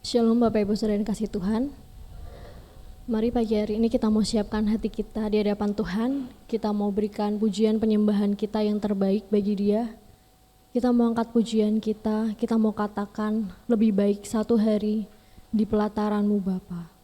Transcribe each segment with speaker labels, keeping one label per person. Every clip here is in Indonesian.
Speaker 1: Shalom Bapak Ibu Saudara yang kasih Tuhan. Mari pagi hari ini kita mau siapkan hati kita di hadapan Tuhan. Kita mau berikan pujian penyembahan kita yang terbaik bagi Dia. Kita mau angkat pujian kita mau katakan lebih baik satu hari di pelataran-Mu Bapa.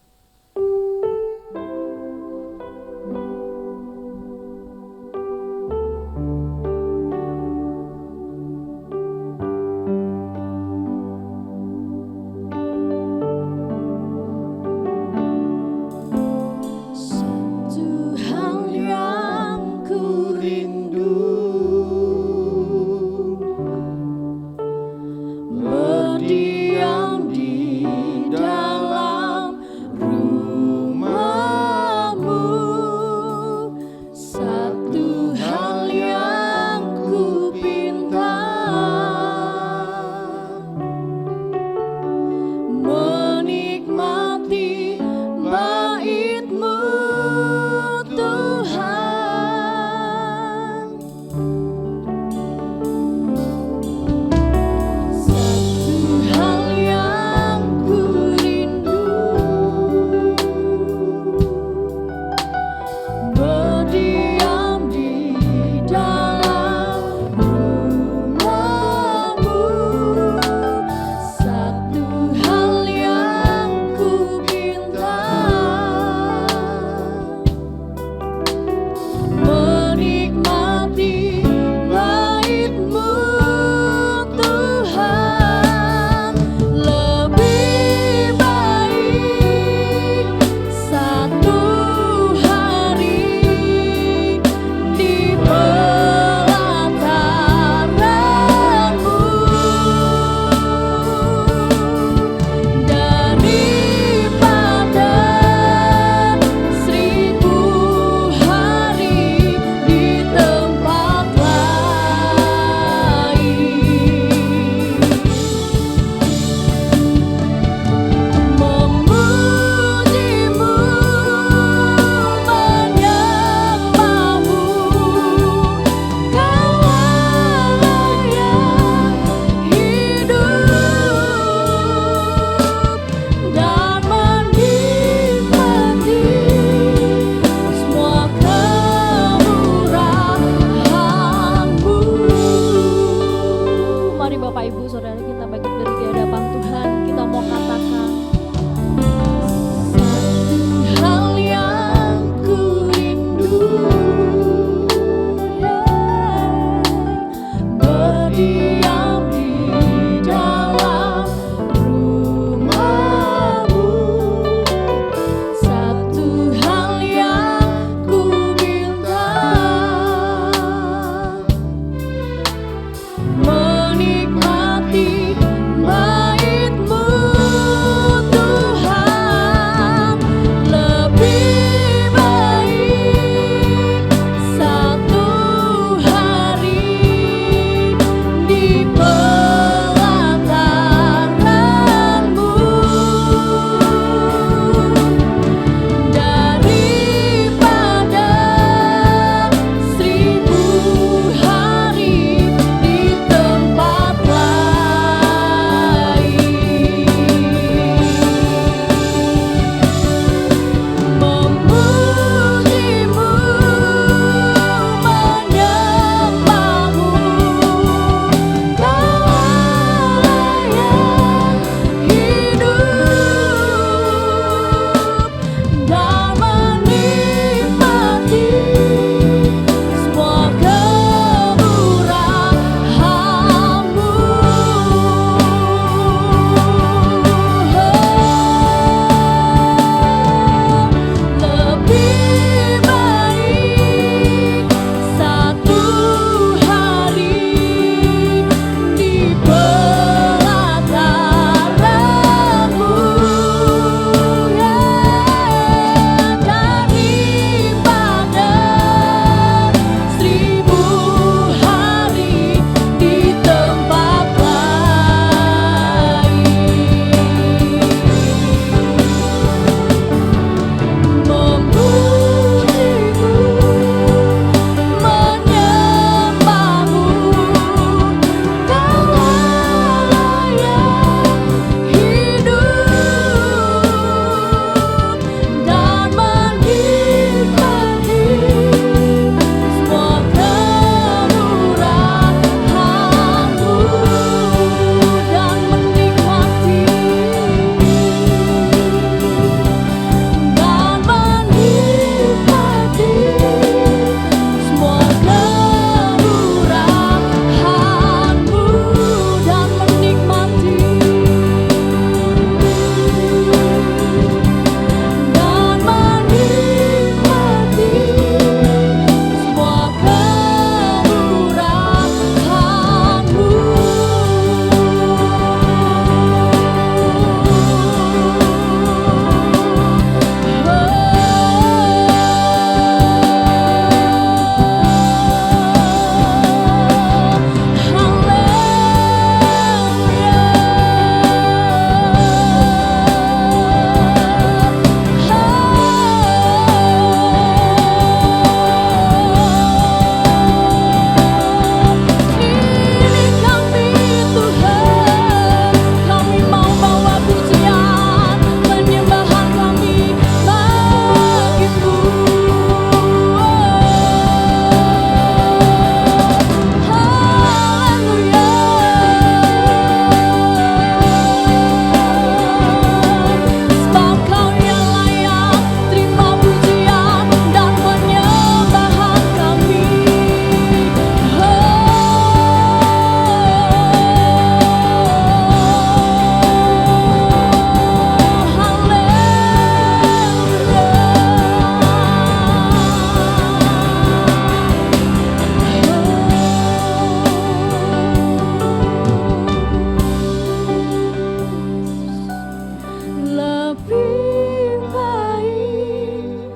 Speaker 1: lebih baik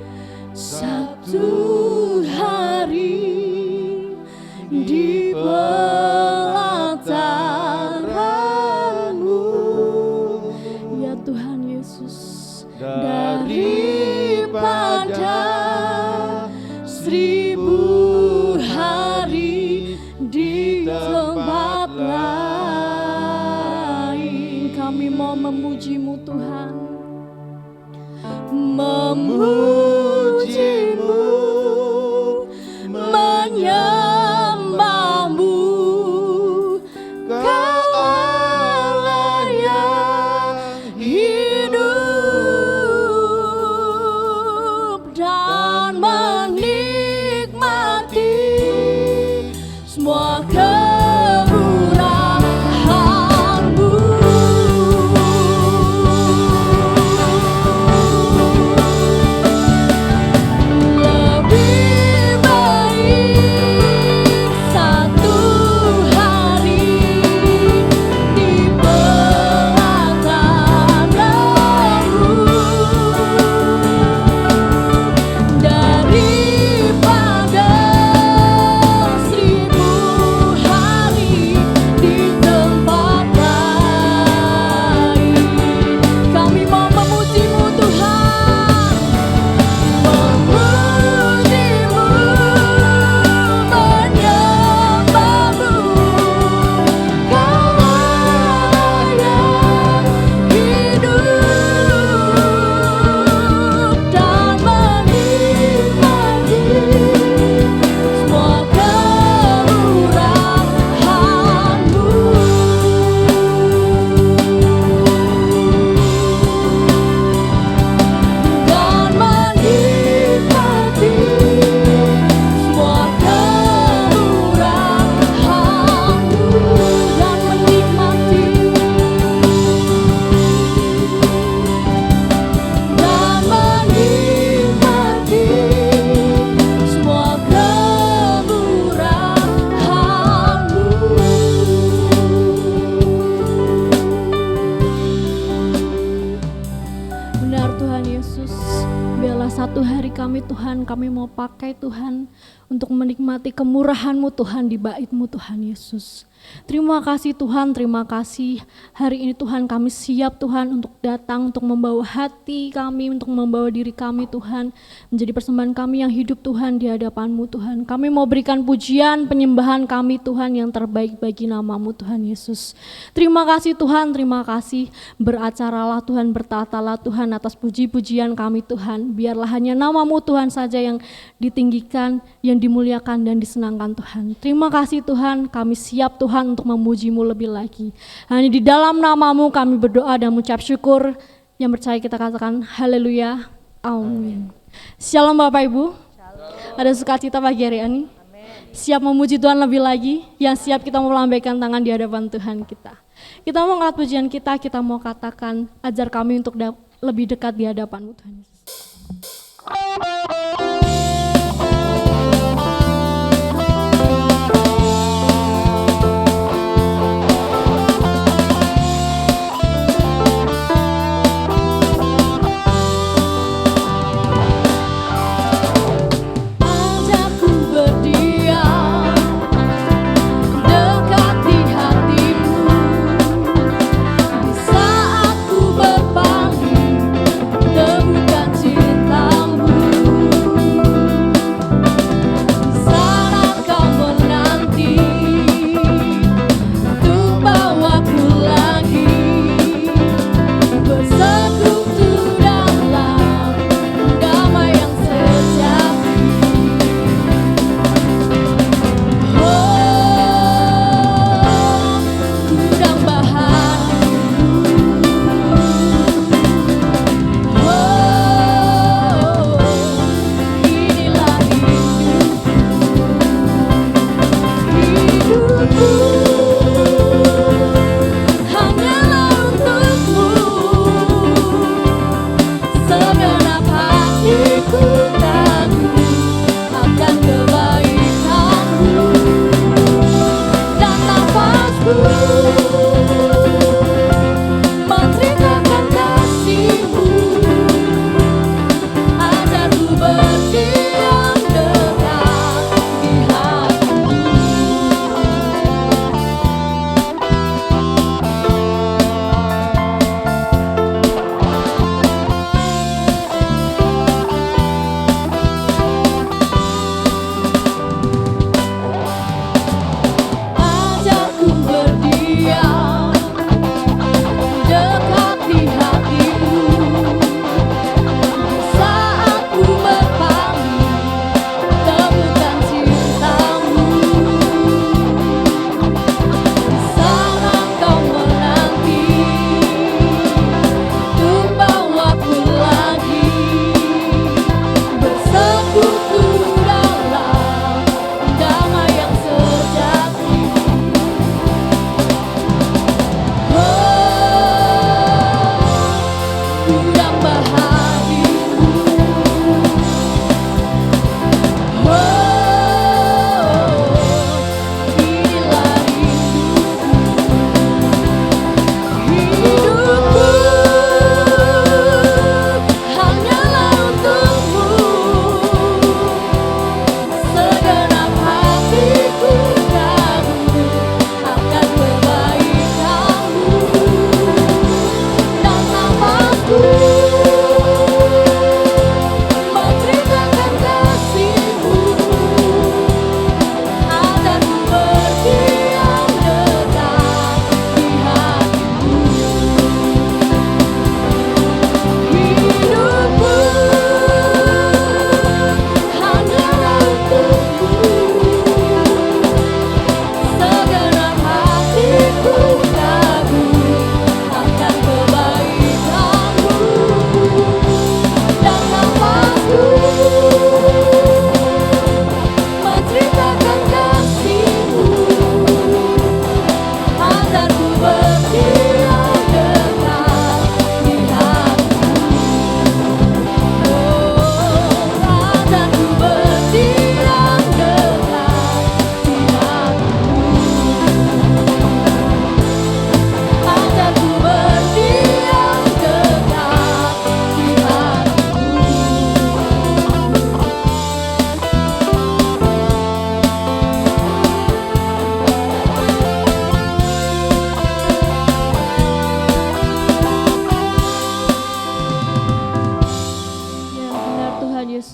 Speaker 1: satu hari di pelataran-Mu, ya Tuhan Yesus, daripada 1000 hari di tempat lain. Kami mau memuji-Mu Tuhan, memuji-Mu, menyembah-Mu, Kau Allah yang hidup, dan menikmati semua kemurahan-Mu. Lebih baik satu hari di pelataran-Mu daripada 1000 hari di tempat lain. Kami mau memuji-Mu Tuhan, memuji-Mu, menyembah-Mu, Kau Allah yang hidup, dan menikmati semua kemurahan-Mu. Dan menikmati semua kemurahan-Mu. Dan menikmati, dan menikmati semua kemurahan-Mu. Benar Tuhan Yesus, biarlah satu hari kami Tuhan, kami mau pakai Tuhan untuk menikmati kemurahan-Mu Tuhan di bait-Mu Tuhan Yesus. Terima kasih Tuhan, terima kasih hari ini Tuhan kami siap Tuhan untuk datang, untuk membawa hati kami, untuk membawa diri kami Tuhan menjadi persembahan kami yang hidup Tuhan di hadapan-Mu Tuhan. Kami mau berikan pujian, penyembahan kami Tuhan yang terbaik bagi nama-Mu Tuhan Yesus. Terima kasih Tuhan, terima kasih. Beracaralah Tuhan, bertatalah Tuhan atas puji-pujian kami Tuhan. Biarlah hanya nama-Mu Tuhan saja yang ditinggikan, yang dimuliakan dan disenangkan Tuhan. Terima kasih Tuhan, kami siap Tuhan untuk memuji-Mu lebih lagi. Hanya di dalam nama-Mu kami berdoa dan mengucap syukur. Yang percaya kita katakan haleluya, amin. Shalom Bapak Ibu. Shalom. Ada sukacita pagi hari ini? Amen. Siap memuji Tuhan lebih lagi? Yang siap kita mau melambaikan tangan di hadapan Tuhan kita. Kita mau angkat pujian kita mau katakan ajar kami untuk lebih dekat di hadapan-Mu Tuhan Yesus. Ajakku berdiam dekat di hati-Mu, di saat ku berpaling temukan cinta.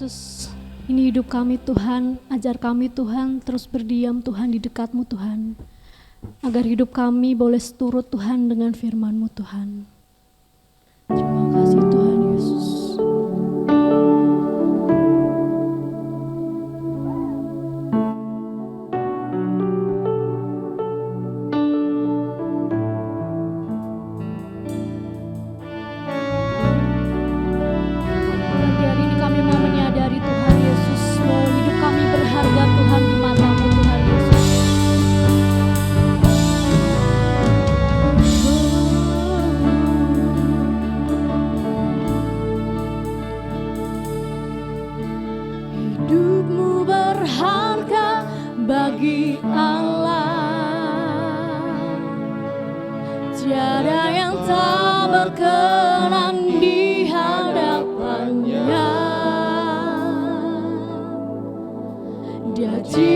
Speaker 1: Yesus, ini hidup kami Tuhan, ajar kami Tuhan terus berdiam Tuhan di dekatmu Tuhan, agar hidup kami boleh seturut Tuhan dengan firman-Mu Tuhan. Terima kasih Tuhan Yesus.
Speaker 2: Jadi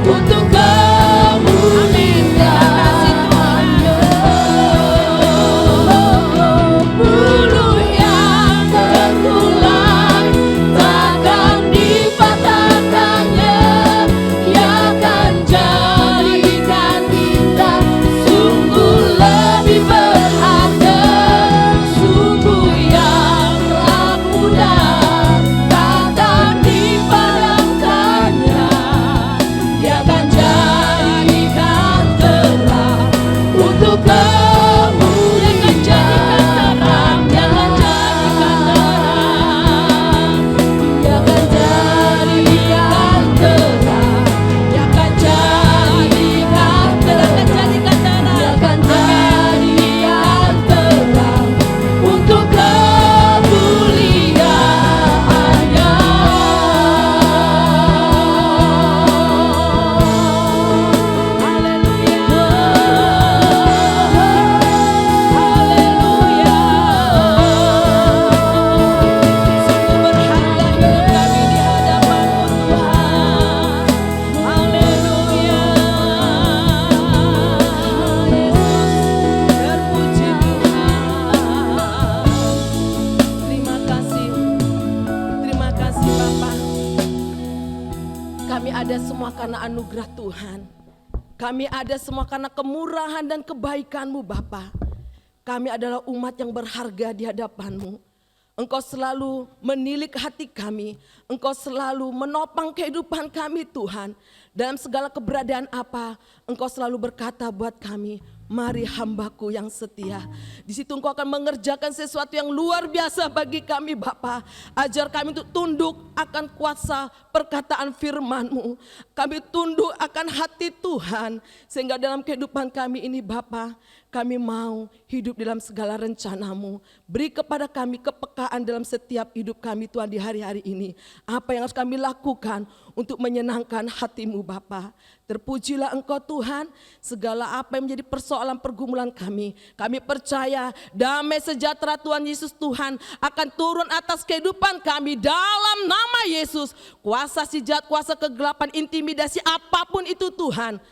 Speaker 2: untuk bulu yang tertulang takkan dipatahkannya. Ia akan jadikan kita sungguh lebih berharga, sungguh yang telah pudar takkan dipadamkannya. Ia akan jadikan terang untuk karena anugerah Tuhan. Kami ada semua karena kemurahan dan kebaikan-Mu Bapa. Kami adalah umat yang berharga di hadapan-Mu. Engkau selalu menilik hati kami. Engkau selalu menopang kehidupan kami Tuhan. Dalam segala keberadaan apa, Engkau selalu berkata buat kami, mari hambaku yang setia. Di situ Engkau akan mengerjakan sesuatu yang luar biasa bagi kami Bapa. Ajar kami untuk tunduk akan kuasa perkataan firman-Mu. Kami tunduk akan hati Tuhan. Sehingga dalam kehidupan kami ini Bapa, kami mau hidup dalam segala rencana-Mu. Beri kepada kami kepekaan dalam setiap hidup kami Tuhan di hari-hari ini. Apa yang harus kami lakukan untuk menyenangkan hati-Mu Bapa. Terpujilah Engkau Tuhan, segala apa yang menjadi persoalan pergumulan kami. Kami percaya damai sejahtera Tuhan Yesus Tuhan akan turun atas kehidupan kami dalam nama Yesus. Kuasa sijat, kuasa kegelapan, intimidasi apapun itu Tuhan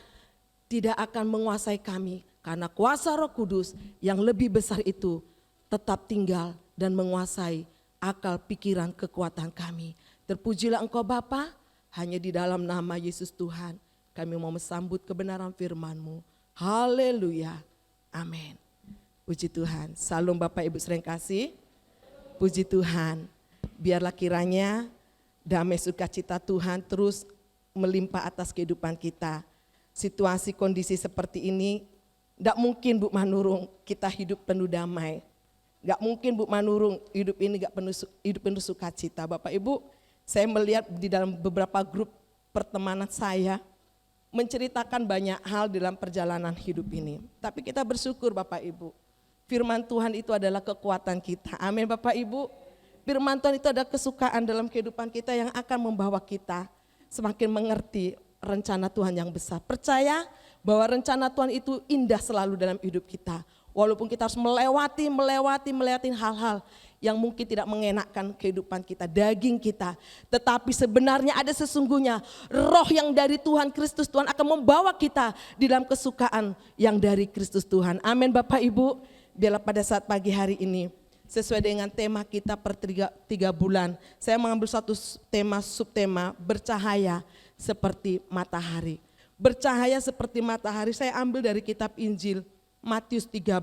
Speaker 2: tidak akan menguasai kami. Karena kuasa Roh Kudus yang lebih besar itu tetap tinggal dan menguasai akal, pikiran, kekuatan kami. Terpujilah Engkau Bapa, hanya di dalam nama Yesus Tuhan kami mau mesambut kebenaran firman-Mu. Haleluya. Amin. Puji Tuhan. Salam Bapak Ibu sering kasih. Puji Tuhan. Biarlah kiranya damai sukacita Tuhan terus melimpah atas kehidupan kita. Situasi kondisi seperti ini, tidak mungkin Bu Manurung kita hidup penuh damai. Tidak mungkin Bu Manurung hidup ini hidup penuh sukacita. Bapak Ibu, saya melihat di dalam beberapa grup pertemanan saya, menceritakan banyak hal dalam perjalanan hidup ini. Tapi kita bersyukur Bapak Ibu, firman Tuhan itu adalah kekuatan kita. Amin Bapak Ibu. Firman Tuhan itu adalah kesukaan dalam kehidupan kita yang akan membawa kita semakin mengerti rencana Tuhan yang besar. Percaya bahwa rencana Tuhan itu indah selalu dalam hidup kita. Walaupun kita harus melewati hal-hal yang mungkin tidak mengenakkan kehidupan kita, daging kita. Tetapi sebenarnya ada sesungguhnya roh yang dari Tuhan Kristus Tuhan akan membawa kita di dalam kesukaan yang dari Kristus Tuhan. Amin Bapak Ibu. Biarlah pada saat pagi hari ini, sesuai dengan tema kita per 3 bulan, saya mengambil satu tema, subtema, bercahaya seperti matahari. Bercahaya seperti matahari saya ambil dari kitab Injil Matius 13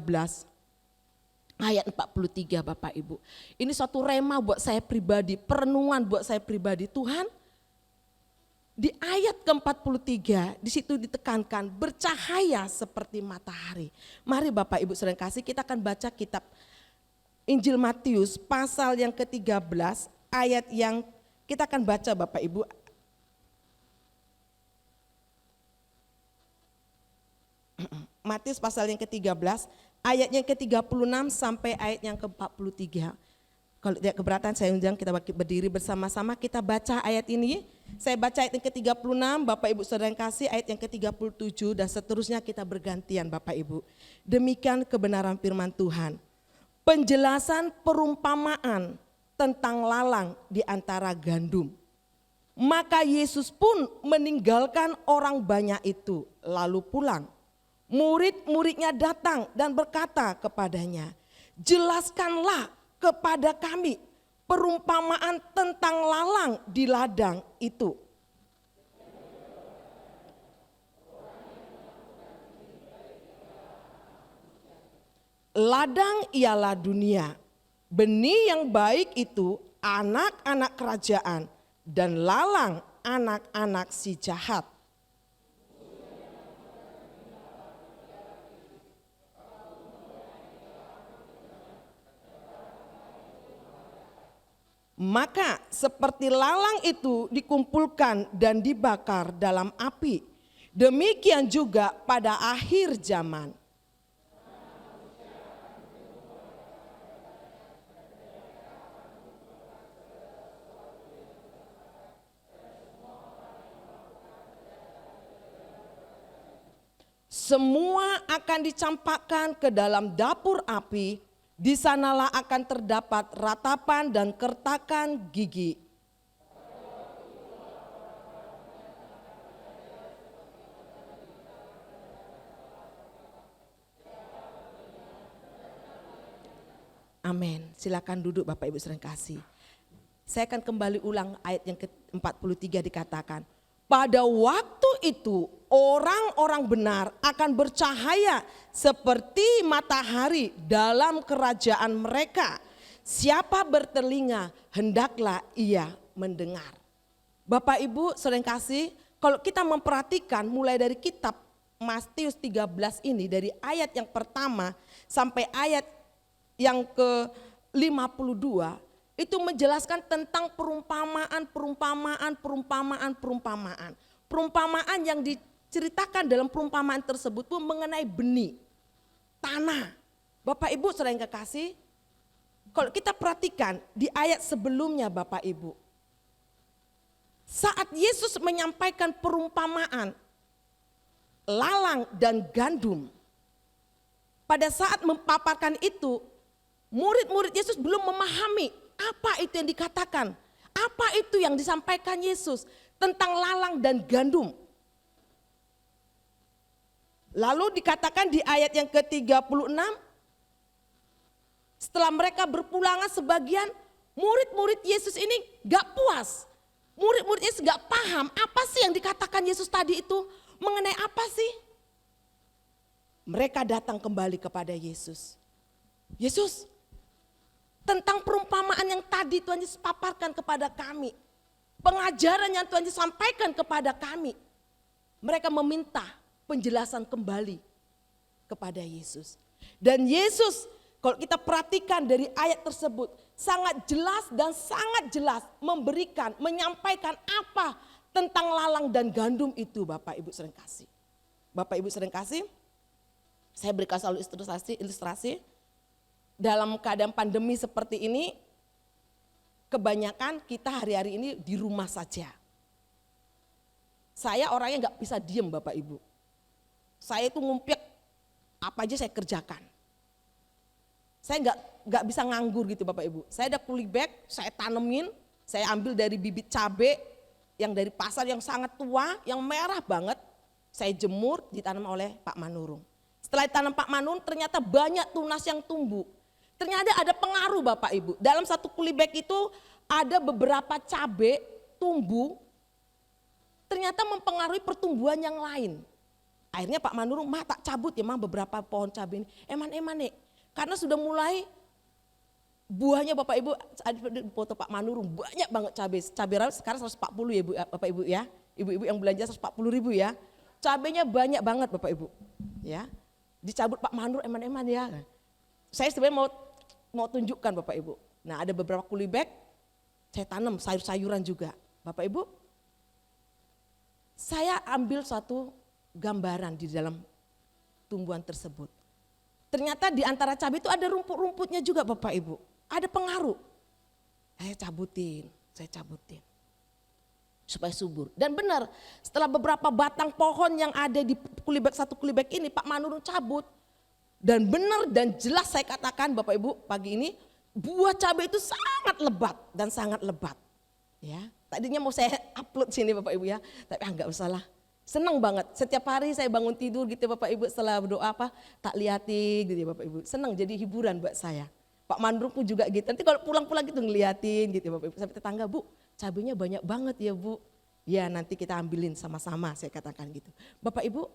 Speaker 2: ayat 43 Bapak Ibu. Ini suatu rema buat saya pribadi, perenungan buat saya pribadi. Tuhan di ayat ke-43 di situ ditekankan bercahaya seperti matahari. Mari Bapak Ibu saudara kasih, kita akan baca kitab Injil Matius pasal yang ke-13 ayat yang kita akan baca Bapak Ibu. Matius pasal yang ke-13 ayat yang ke-36 sampai ayat yang ke-43. Kalau tidak keberatan saya undang kita berdiri bersama-sama, kita baca ayat ini. Saya baca ayat yang ke-36, Bapak Ibu saudara yang kasih ayat yang ke-37 dan seterusnya kita bergantian Bapak Ibu. Demikian kebenaran firman Tuhan. Penjelasan perumpamaan tentang lalang di antara gandum. Maka Yesus pun meninggalkan orang banyak itu lalu pulang. Murid-muridnya datang dan berkata kepadanya, jelaskanlah kepada kami perumpamaan tentang lalang di ladang itu. Ladang ialah dunia, benih yang baik itu anak-anak kerajaan, dan lalang anak-anak si jahat. Maka seperti lalang itu dikumpulkan dan dibakar dalam api, demikian juga pada akhir zaman. Semua akan dicampakkan ke dalam dapur api, di sanalah akan terdapat ratapan dan kertakan gigi. Amin. Silakan duduk Bapak Ibu saudara kasih. Saya akan kembali ulang ayat yang ke-43 dikatakan. Pada waktu itu orang-orang benar akan bercahaya seperti matahari dalam kerajaan mereka. Siapa bertelinga hendaklah ia mendengar. Bapak Ibu saudara yang kasih, kalau kita memperhatikan mulai dari kitab Matius 13 ini, dari ayat yang pertama sampai ayat yang ke-52, itu menjelaskan tentang perumpamaan. Perumpamaan yang diceritakan dalam perumpamaan tersebut pun mengenai benih, tanah. Bapak Ibu saudara yang kekasih, kalau kita perhatikan di ayat sebelumnya Bapak Ibu, saat Yesus menyampaikan perumpamaan lalang dan gandum, pada saat memaparkan itu, murid-murid Yesus belum memahami apa itu yang dikatakan, apa itu yang disampaikan Yesus tentang lalang dan gandum. Lalu dikatakan di ayat yang ke-36, setelah mereka berpulangan sebagian, murid-murid Yesus ini gak puas. Murid-murid Yesus gak paham apa sih yang dikatakan Yesus tadi itu, mengenai apa sih. Mereka datang kembali kepada Yesus. Yesus, tentang perumpamaan yang tadi Tuhan Yesus paparkan kepada kami, pengajaran yang Tuhan Yesus sampaikan kepada kami, mereka meminta penjelasan kembali kepada Yesus. Dan Yesus, kalau kita perhatikan dari ayat tersebut, sangat jelas dan sangat jelas memberikan, menyampaikan apa tentang lalang dan gandum itu Bapak Ibu sering kasih. Bapak Ibu sering kasih, saya berikan selalu ilustrasi. Dalam keadaan pandemi seperti ini, kebanyakan kita hari-hari ini di rumah saja. Saya orangnya gak bisa diem Bapak Ibu. Saya itu ngumpet, apa aja saya kerjakan. Saya gak bisa nganggur gitu Bapak Ibu. Saya ada kulibek, saya tanemin, saya ambil dari bibit cabai yang dari pasar yang sangat tua, yang merah banget. Saya jemur, ditanam oleh Pak Manurung. Setelah ditanam Pak Manurung, ternyata banyak tunas yang tumbuh. Ternyata ada pengaruh Bapak Ibu. Dalam satu kulibek itu ada beberapa cabai tumbuh, ternyata mempengaruhi pertumbuhan yang lain. Akhirnya Pak Manurung, "Mah tak cabut ya mah beberapa pohon cabai ini." Eman nih, karena sudah mulai buahnya Bapak Ibu, ada foto Pak Manurung, banyak banget cabai rawit sekarang 140 ya Bu, Bapak Ibu ya. Ibu-ibu yang belanja 140.000 ya. Cabainya banyak banget Bapak Ibu. Ya. Dicabut Pak Manurung eman ya. Saya sebenarnya mau tunjukkan Bapak Ibu. Nah, ada beberapa kulibek, saya tanam sayur-sayuran juga. Bapak Ibu, saya ambil satu gambaran di dalam tumbuhan tersebut. Ternyata di antara cabai itu ada rumput-rumputnya juga Bapak Ibu. Ada pengaruh. Saya cabutin. Supaya subur. Dan benar, setelah beberapa batang pohon yang ada di satu kulibek ini, Pak Manurung cabut. Dan benar dan jelas saya katakan Bapak Ibu pagi ini, buah cabai itu sangat lebat dan sangat lebat. Ya. Tadinya mau saya upload sini Bapak Ibu ya, tapi enggak usah lah. Senang banget, setiap hari saya bangun tidur gitu Bapak Ibu setelah berdoa tak liatin gitu ya Bapak Ibu. Senang jadi hiburan buat saya. Pak Mandrung pun juga gitu, nanti kalau pulang-pulang gitu ngeliatin gitu ya Bapak Ibu. Sampai tetangga, Bu cabenya banyak banget ya Bu. Ya nanti kita ambilin sama-sama saya katakan gitu. Bapak Ibu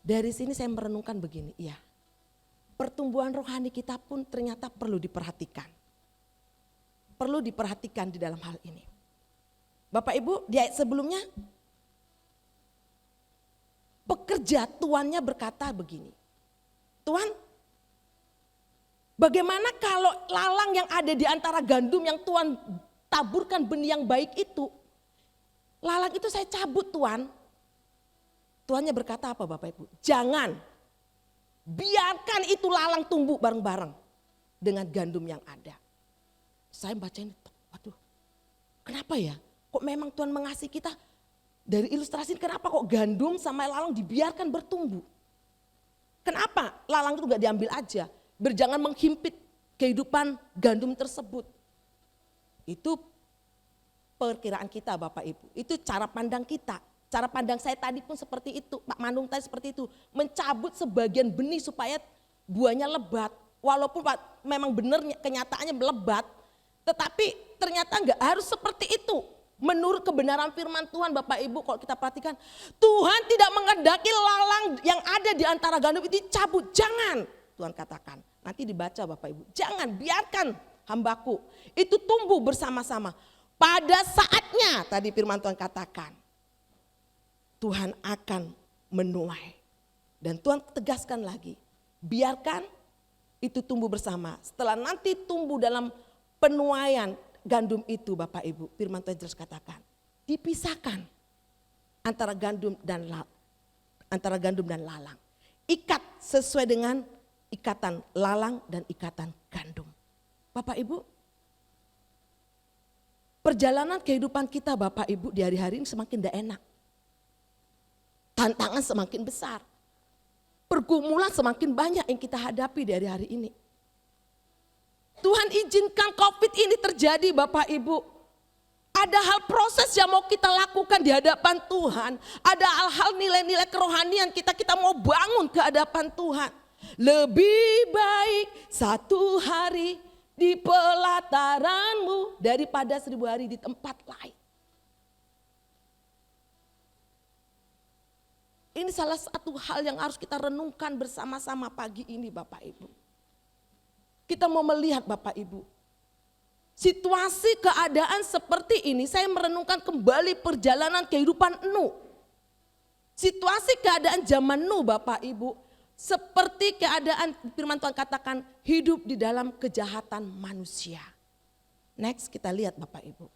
Speaker 2: dari sini saya merenungkan begini, ya pertumbuhan rohani kita pun ternyata perlu diperhatikan. Perlu diperhatikan di dalam hal ini. Bapak Ibu di ayat sebelumnya, pekerja tuannya berkata begini, Tuan, bagaimana kalau lalang yang ada di antara gandum yang Tuan taburkan benih yang baik itu, lalang itu saya cabut Tuan. Tuannya berkata apa Bapak Ibu? Jangan, biarkan itu lalang tumbuh bareng-bareng dengan gandum yang ada. Saya baca ini, waduh kenapa ya? Kok memang Tuhan mengasihi kita? Dari ilustrasi kenapa kok gandum sama lalang dibiarkan bertumbuh? Kenapa lalang itu gak diambil aja? Berjangan menghimpit kehidupan gandum tersebut. Itu perkiraan kita Bapak Ibu. Itu cara pandang kita. Cara pandang saya tadi pun seperti itu. Pak Mandung tadi seperti itu. Mencabut sebagian benih supaya buahnya lebat. Walaupun memang benar kenyataannya lebat. Tetapi ternyata gak harus seperti itu. Menurut kebenaran firman Tuhan Bapak Ibu kalau kita perhatikan, Tuhan tidak mengendaki lalang yang ada di antara gandum itu dicabut, jangan. Tuhan katakan, nanti dibaca Bapak Ibu, jangan biarkan hambaku itu tumbuh bersama-sama. Pada saatnya tadi firman Tuhan katakan, Tuhan akan menuai. Dan Tuhan tegaskan lagi, biarkan itu tumbuh bersama. Setelah nanti tumbuh dalam penuaian gandum itu Bapak Ibu, firman Tuhan jelas katakan, dipisahkan antara gandum dan lalang. Ikat sesuai dengan ikatan lalang dan ikatan gandum. Bapak Ibu, perjalanan kehidupan kita Bapak Ibu di hari-hari ini semakin tidak enak. Tantangan semakin besar. Pergumulan semakin banyak yang kita hadapi di hari-hari ini. Tuhan izinkan COVID ini terjadi Bapak Ibu. Ada hal proses yang mau kita lakukan di hadapan Tuhan. Ada hal-hal nilai-nilai kerohanian kita mau bangun ke hadapan Tuhan. Lebih baik 1 hari di pelataranmu daripada 1000 hari di tempat lain. Ini salah satu hal yang harus kita renungkan bersama-sama pagi ini Bapak Ibu. Kita mau melihat Bapak Ibu, situasi keadaan seperti ini saya merenungkan kembali perjalanan kehidupan Nuh. Situasi keadaan zaman Nuh Bapak Ibu, seperti keadaan firman Tuhan katakan hidup di dalam kejahatan manusia. Next kita lihat Bapak Ibu.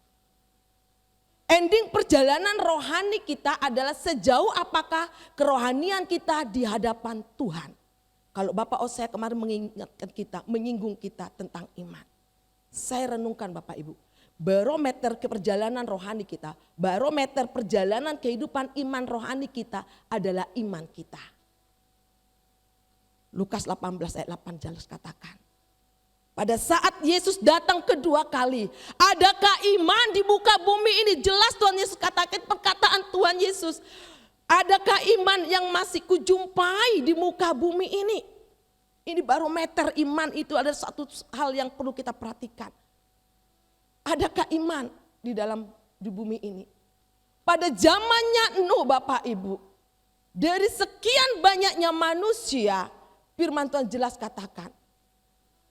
Speaker 2: Ending perjalanan rohani kita adalah sejauh apakah kerohanian kita di hadapan Tuhan. Kalau Bapak Osea kemarin mengingatkan kita, menyinggung kita tentang iman. Saya renungkan Bapak Ibu, barometer perjalanan rohani kita, barometer perjalanan kehidupan iman rohani kita adalah iman kita. Lukas 18 ayat 8 jelas katakan. Pada saat Yesus datang kedua kali, adakah iman di muka bumi ini? Jelas Tuhan Yesus katakan perkataan Tuhan Yesus. Adakah iman yang masih kujumpai di muka bumi ini? Ini barometer iman itu ada satu hal yang perlu kita perhatikan. Adakah iman di bumi ini? Pada zamannya Nuh Bapak Ibu, dari sekian banyaknya manusia, firman Tuhan jelas katakan,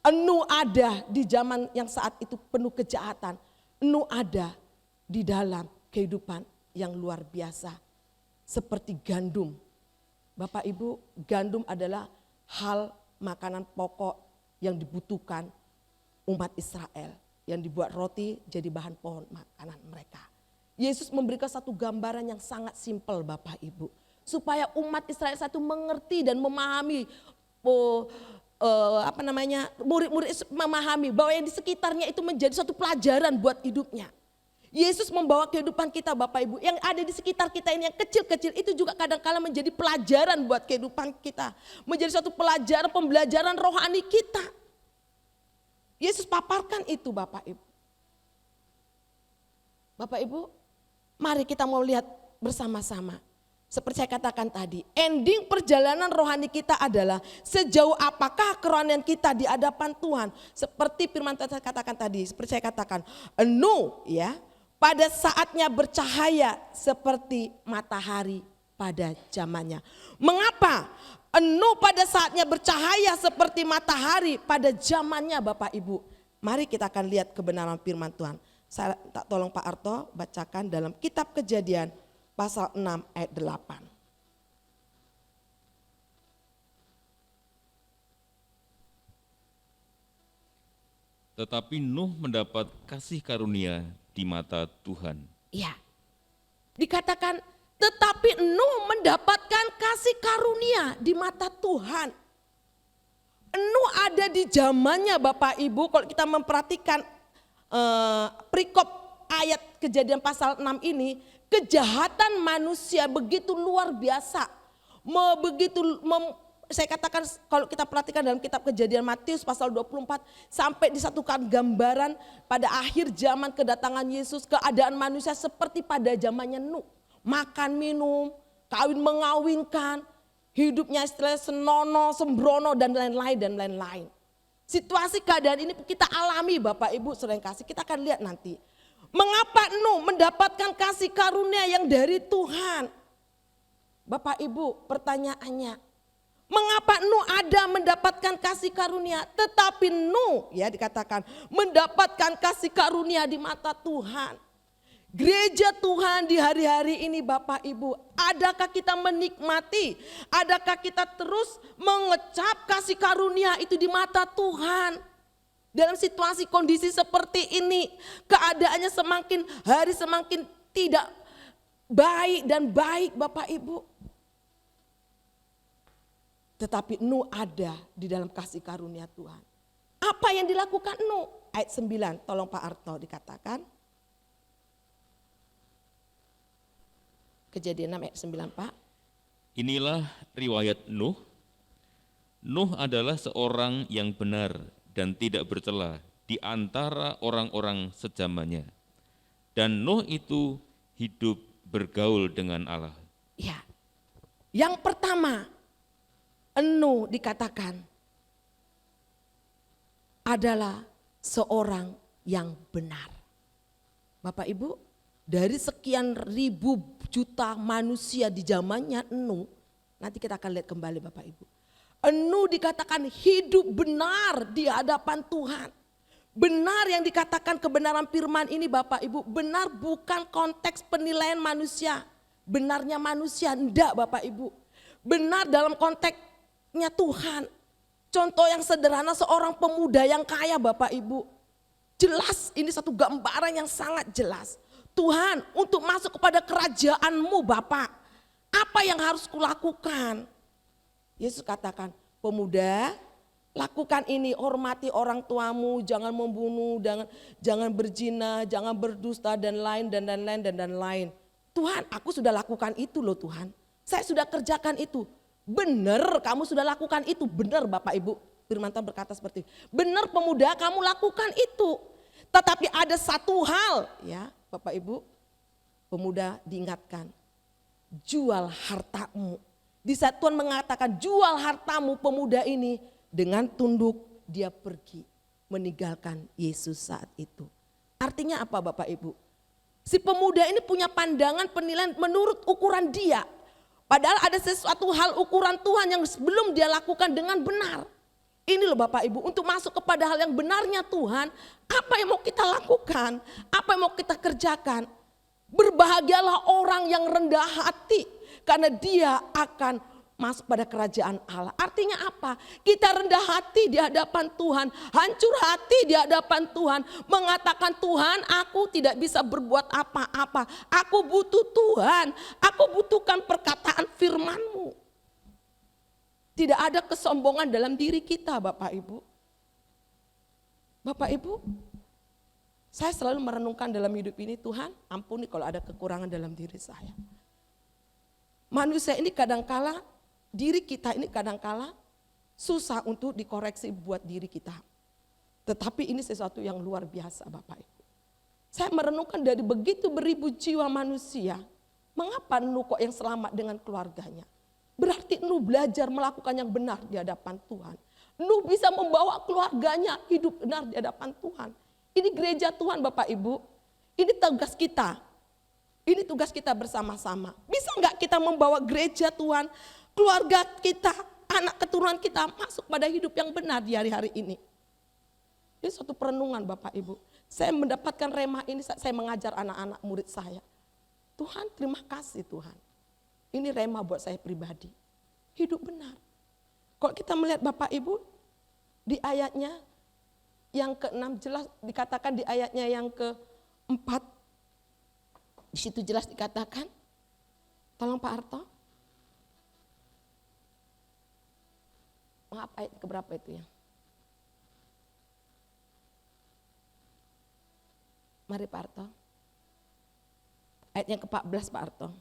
Speaker 2: Nuh ada di zaman yang saat itu penuh kejahatan. Nuh ada di dalam kehidupan yang luar biasa. Seperti gandum. Bapak Ibu, gandum adalah hal makanan pokok yang dibutuhkan umat Israel. Yang dibuat roti jadi bahan pohon makanan mereka. Yesus memberikan satu gambaran yang sangat simpel Bapak Ibu. Supaya umat Israel satu mengerti dan memahami, murid-murid memahami bahwa yang di sekitarnya itu menjadi suatu pelajaran buat hidupnya. Yesus membawa kehidupan kita Bapak Ibu, yang ada di sekitar kita ini yang kecil-kecil itu juga kadang-kala menjadi pelajaran buat kehidupan kita. Menjadi suatu pelajaran, pembelajaran rohani kita. Yesus paparkan itu Bapak Ibu. Bapak Ibu, Mari kita mau lihat bersama-sama. Seperti saya katakan tadi, ending perjalanan rohani kita adalah sejauh apakah kerohanian kita di hadapan Tuhan. Seperti firman Tuhan saya katakan tadi, seperti saya katakan, Nuh ya, pada saatnya bercahaya seperti matahari pada zamannya. Mengapa Nuh pada saatnya bercahaya seperti matahari pada zamannya Bapak Ibu? Mari kita akan lihat kebenaran firman Tuhan. Saya tak tolong Pak Arto bacakan dalam kitab Kejadian pasal 6 ayat 8.
Speaker 3: Tetapi Nuh mendapat kasih karunia di mata Tuhan.
Speaker 2: Iya. Dikatakan tetapi Nuh mendapatkan kasih karunia di mata Tuhan. Nuh ada di zamannya Bapak Ibu, kalau kita memperhatikan perikop ayat Kejadian pasal 6 ini, kejahatan manusia begitu luar biasa. Saya katakan kalau kita perhatikan dalam kitab Kejadian Matius pasal 24 sampai disatukan gambaran pada akhir zaman kedatangan Yesus, keadaan manusia seperti pada zamannya Nuh. Makan minum, kawin mengawinkan, hidupnya istilahnya senono, sembrono dan lain-lain. Situasi keadaan ini kita alami Bapak Ibu saudara yang kasih, kita akan lihat nanti. Mengapa Nuh mendapatkan kasih karunia yang dari Tuhan? Bapak Ibu pertanyaannya, mengapa Nuh ada mendapatkan kasih karunia? Tetapi Nuh ya dikatakan mendapatkan kasih karunia di mata Tuhan. Gereja Tuhan di hari-hari ini Bapak Ibu, adakah kita menikmati, adakah kita terus mengecap kasih karunia itu di mata Tuhan? Dalam situasi kondisi seperti ini, keadaannya semakin hari semakin tidak baik dan baik Bapak Ibu. Tetapi Nuh ada di dalam kasih karunia Tuhan. Apa yang dilakukan Nuh? Ayat 9, tolong Pak Arto dikatakan. Kejadian 6 ayat 9 Pak.
Speaker 3: Inilah riwayat Nuh. Nuh adalah seorang yang benar dan tidak bercela di antara orang-orang sezamannya. Dan Nuh itu hidup bergaul dengan Allah.
Speaker 2: Ya. Yang pertama, Nuh dikatakan adalah seorang yang benar. Bapak Ibu, dari sekian ribu juta manusia di zamannya Nuh, nanti kita akan lihat kembali Bapak Ibu. Nuh dikatakan hidup benar di hadapan Tuhan. Benar yang dikatakan kebenaran firman ini Bapak Ibu, benar bukan konteks penilaian manusia. Benarnya manusia, enggak Bapak Ibu. Benar dalam konteksnya Tuhan. Contoh yang sederhana seorang pemuda yang kaya Bapak Ibu. Jelas ini satu gambaran yang sangat jelas. Tuhan untuk masuk kepada kerajaan-Mu Bapak, apa yang harus kulakukan? Yesus katakan, pemuda lakukan ini, hormati orang tuamu, jangan membunuh, jangan berzina, jangan berdusta dan lain. Tuhan aku sudah lakukan itu loh Tuhan, saya sudah kerjakan itu. Benar kamu sudah lakukan itu, benar Bapak Ibu. Firman Tuhan berkata seperti itu. Benar pemuda kamu lakukan itu. Tetapi ada satu hal ya Bapak Ibu, pemuda diingatkan, jual hartamu. Di saat Tuhan mengatakan jual hartamu, pemuda ini dengan tunduk dia pergi meninggalkan Yesus saat itu. Artinya apa Bapak Ibu? Si pemuda ini punya pandangan penilaian menurut ukuran dia. Padahal ada sesuatu hal ukuran Tuhan yang belum dia lakukan dengan benar. Ini loh Bapak Ibu, untuk masuk kepada hal yang benarnya Tuhan, apa yang mau kita lakukan, apa yang mau kita kerjakan. Berbahagialah orang yang rendah hati, karena dia akan masuk pada kerajaan Allah. Artinya apa? Kita rendah hati di hadapan Tuhan, hancur hati di hadapan Tuhan, mengatakan Tuhan aku tidak bisa berbuat apa-apa, aku butuh Tuhan, aku butuhkan perkataan firman-Mu. Tidak ada kesombongan dalam diri kita Bapak Ibu. Bapak Ibu, saya selalu merenungkan dalam hidup ini, Tuhan ampuni kalau ada kekurangan dalam diri saya. Manusia ini kadangkala, diri kita ini kadangkala susah untuk dikoreksi buat diri kita. Tetapi ini sesuatu yang luar biasa Bapak Ibu. Saya merenungkan dari begitu beribu jiwa manusia, mengapa Nuh kok yang selamat dengan keluarganya? Berarti Nuh belajar melakukan yang benar di hadapan Tuhan. Nuh bisa membawa keluarganya hidup benar di hadapan Tuhan. Ini gereja Tuhan Bapak Ibu. Ini tugas kita. Ini tugas kita bersama-sama. Bisa enggak kita membawa gereja Tuhan, keluarga kita, anak keturunan kita masuk pada hidup yang benar di hari-hari ini? Ini suatu perenungan Bapak Ibu. Saya mendapatkan rema ini saat saya mengajar anak-anak murid saya. Tuhan, terima kasih Tuhan. Ini rema buat saya pribadi. Hidup benar. Kalau kita melihat Bapak Ibu, di ayatnya yang ke-6 jelas dikatakan, di ayatnya yang ke-4, di situ jelas dikatakan, tolong Pak Arto. Maaf, ayat keberapa itu ya? Mari Pak Arto. Ayat yang ke-14 Pak Arto.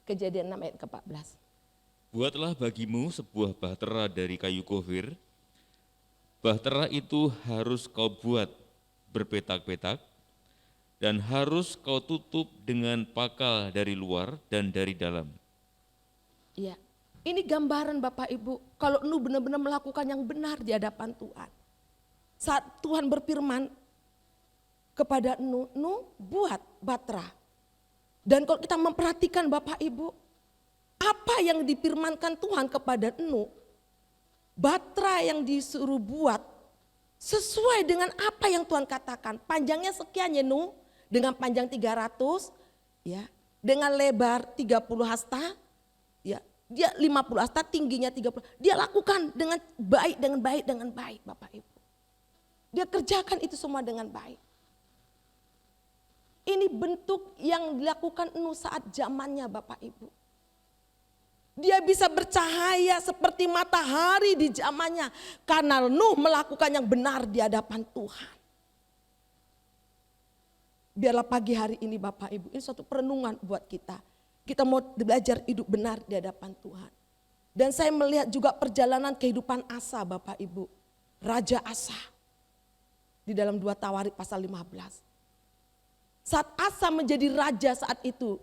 Speaker 2: Kejadian 6 ayat ke-14.
Speaker 3: Buatlah bagimu sebuah bahtera dari kayu gofir. Bahtera itu harus kau buat berpetak-petak dan harus kau tutup dengan pakal dari luar dan dari dalam.
Speaker 2: Iya. Ini gambaran Bapak Ibu, kalau Nuh benar-benar melakukan yang benar di hadapan Tuhan. Saat Tuhan berfirman kepada Nuh, Nuh buat bahtera. Dan kalau kita memperhatikan Bapak Ibu, apa yang difirmankan Tuhan kepada Nuh, bahtera yang disuruh buat sesuai dengan apa yang Tuhan katakan. Panjangnya sekian ya Nuh, dengan panjang 300, ya, dengan lebar 30 hasta, ya. Dia 50 hasta, tingginya 30. Dia lakukan dengan baik Bapak Ibu. Dia kerjakan itu semua dengan baik. Ini bentuk yang dilakukan Nuh saat zamannya Bapak Ibu. Dia bisa bercahaya seperti matahari di zamannya. Karena Nuh melakukan yang benar di hadapan Tuhan. Biarlah pagi hari ini Bapak Ibu, ini suatu perenungan buat kita. Kita mau belajar hidup benar di hadapan Tuhan. Dan saya melihat juga perjalanan kehidupan Asa Bapak Ibu. Raja Asa. Di dalam 2 Tawarik pasal 15. Saat Asa menjadi raja saat itu.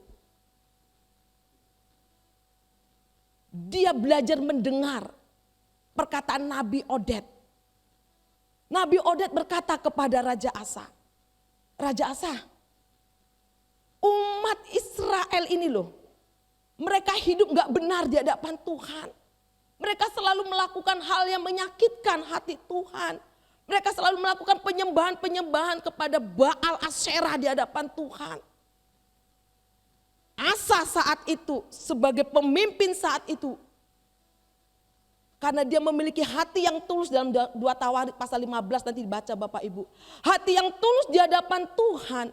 Speaker 2: Dia belajar mendengar perkataan Nabi Oded. Nabi Oded berkata kepada Raja Asa. Raja Asa, umat Israel ini loh, mereka hidup gak benar di hadapan Tuhan. Mereka selalu melakukan hal yang menyakitkan hati Tuhan. Mereka selalu melakukan penyembahan-penyembahan kepada Baal Asyerah di hadapan Tuhan. Asa saat itu sebagai pemimpin saat itu, karena dia memiliki hati yang tulus dalam 2 Tawarik pasal 15 nanti dibaca Bapak Ibu. Hati yang tulus di hadapan Tuhan.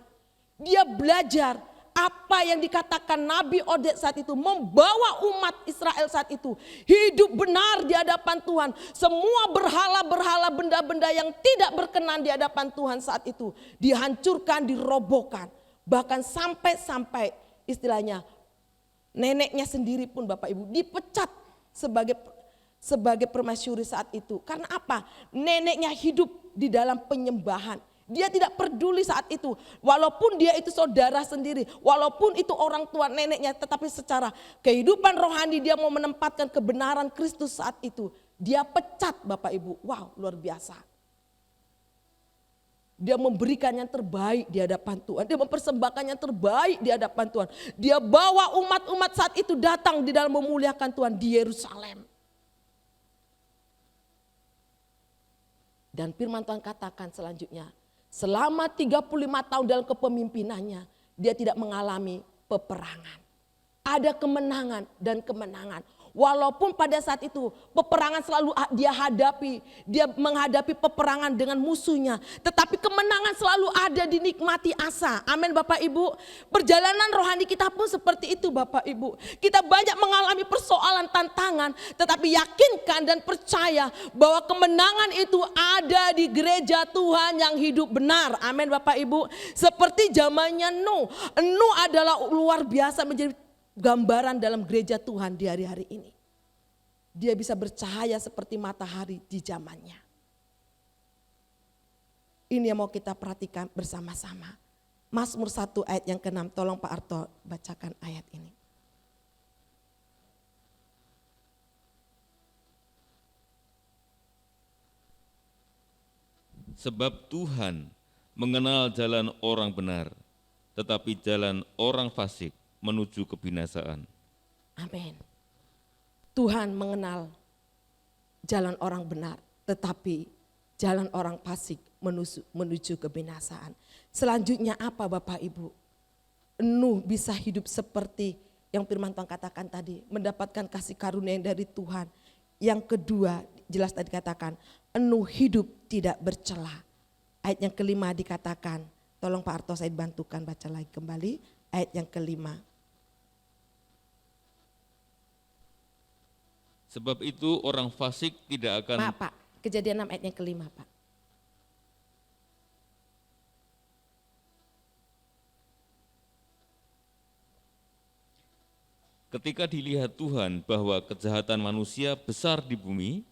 Speaker 2: Dia belajar apa yang dikatakan Nabi Oded saat itu, membawa umat Israel saat itu hidup benar di hadapan Tuhan. Semua berhala-berhala, benda-benda yang tidak berkenan di hadapan Tuhan saat itu dihancurkan, dirobohkan. Bahkan sampai istilahnya neneknya sendiri pun Bapak Ibu dipecat sebagai permaisuri saat itu. Karena apa? Neneknya hidup di dalam penyembahan. Dia tidak peduli saat itu, walaupun dia itu saudara sendiri, walaupun itu orang tua neneknya, tetapi secara kehidupan rohani dia mau menempatkan kebenaran Kristus saat itu. Dia pecat Bapak Ibu, wow luar biasa. Dia memberikan yang terbaik di hadapan Tuhan, dia mempersembahkan yang terbaik di hadapan Tuhan. Dia bawa umat-umat saat itu datang di dalam memuliakan Tuhan di Yerusalem. Dan firman Tuhan katakan selanjutnya, selama 35 tahun dalam kepemimpinannya, dia tidak mengalami peperangan. Ada kemenangan dan kemenangan. Walaupun pada saat itu peperangan selalu dia hadapi. Dia menghadapi peperangan dengan musuhnya. Tetapi kemenangan selalu ada dinikmati Asa. Amin Bapak Ibu. Perjalanan rohani kita pun seperti itu Bapak Ibu. Kita banyak mengalami persoalan, tantangan. Tetapi yakinkan dan percaya bahwa kemenangan itu ada di gereja Tuhan yang hidup benar. Amin Bapak Ibu. Seperti zamannya Nuh. Nuh adalah luar biasa menjadi gambaran dalam gereja Tuhan di hari-hari ini. dia bisa bercahaya seperti matahari di zamannya. Ini yang mau kita perhatikan bersama-sama. Mazmur 1 ayat yang ke-6, tolong Pak Arto bacakan ayat ini.
Speaker 3: Sebab Tuhan mengenal jalan orang benar, tetapi jalan orang fasik menuju kebinasaan.
Speaker 2: Amin. Tuhan mengenal jalan orang benar, tetapi jalan orang fasik menuju kebinasaan. Selanjutnya apa Bapak Ibu? Nuh bisa hidup seperti yang firman Tuhan katakan tadi, mendapatkan kasih karunia yang dari Tuhan. Yang kedua, jelas tadi katakan, Nuh hidup tidak bercela. Ayat yang kelima dikatakan, tolong Pak Arto saya bantukan baca lagi kembali, ayat yang kelima.
Speaker 3: Sebab itu orang fasik tidak akan...
Speaker 2: Maaf Pak, Kejadian 6 ayat yang kelima Pak.
Speaker 3: Ketika dilihat Tuhan bahwa kejahatan manusia besar di bumi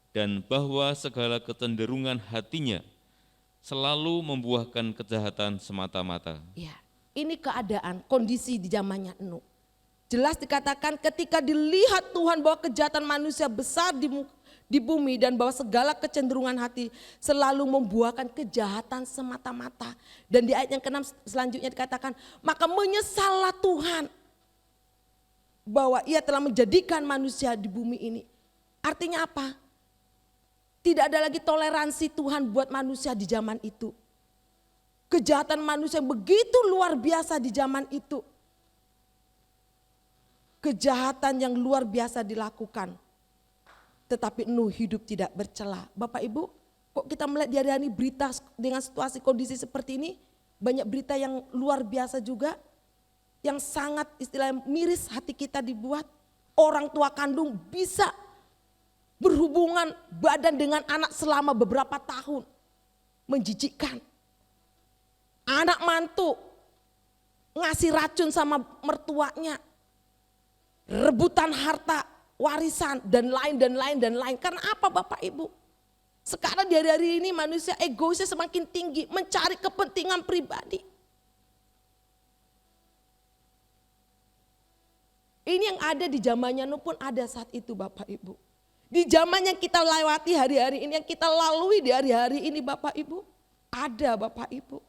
Speaker 3: dan bahwa segala kecenderungan hatinya selalu membuahkan kejahatan semata-mata.
Speaker 2: Ya, ini keadaan, kondisi di zamannya Nuh. Jelas dikatakan ketika dilihat Tuhan bahwa kejahatan manusia besar di bumi dan bahwa segala kecenderungan hati selalu membuahkan kejahatan semata-mata. Dan di ayat yang ke-6 selanjutnya dikatakan, maka menyesallah Tuhan bahwa ia telah menjadikan manusia di bumi ini. Artinya apa? Tidak ada lagi toleransi Tuhan buat manusia di zaman itu. Kejahatan manusia begitu luar biasa di zaman itu. Kejahatan yang luar biasa dilakukan. Tetapi Nuh hidup tidak bercela. Bapak Ibu, kok kita melihat di hari-hari berita dengan situasi kondisi seperti ini, banyak berita yang luar biasa juga, yang sangat istilahnya miris hati kita dibuat. Orang tua kandung bisa berhubungan badan dengan anak selama beberapa tahun. Menjijikkan. Anak mantu ngasih racun sama mertuanya. Rebutan harta, warisan, dan lain. Karena apa Bapak Ibu? Sekarang di hari-hari ini manusia egoisnya semakin tinggi, mencari kepentingan pribadi. Ini yang ada di zamannya Nuh pun ada saat itu Bapak Ibu. Di zaman yang kita lewati hari-hari ini, yang kita lalui di hari-hari ini Bapak Ibu, ada Bapak Ibu.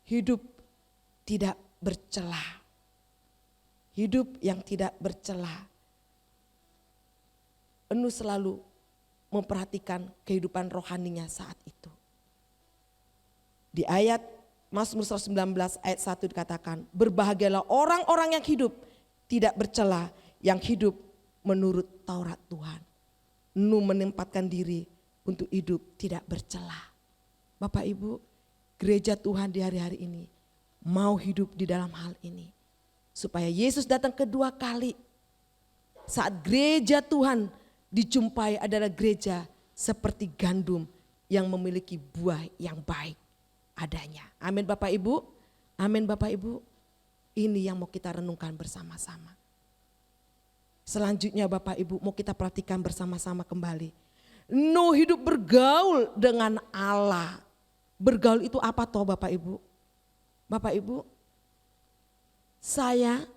Speaker 2: Hidup tidak bercela. Hidup yang tidak bercela. Nuh selalu memperhatikan kehidupan rohaninya saat itu. Di ayat Mazmur 119 ayat 1 dikatakan, berbahagialah orang-orang yang hidup tidak bercela, yang hidup menurut Taurat Tuhan. Nuh menempatkan diri untuk hidup tidak bercela. Bapak Ibu, gereja Tuhan di hari-hari ini mau hidup di dalam hal ini. Supaya Yesus datang kedua kali. Saat gereja Tuhan dijumpai adalah gereja seperti gandum yang memiliki buah yang baik adanya. Amin Bapak Ibu. Amin Bapak Ibu. Ini yang mau kita renungkan bersama-sama. Selanjutnya Bapak Ibu mau kita perhatikan bersama-sama kembali. Nuh hidup bergaul dengan Allah. Bergaul itu apa toh Bapak Ibu? Bapak Ibu, saya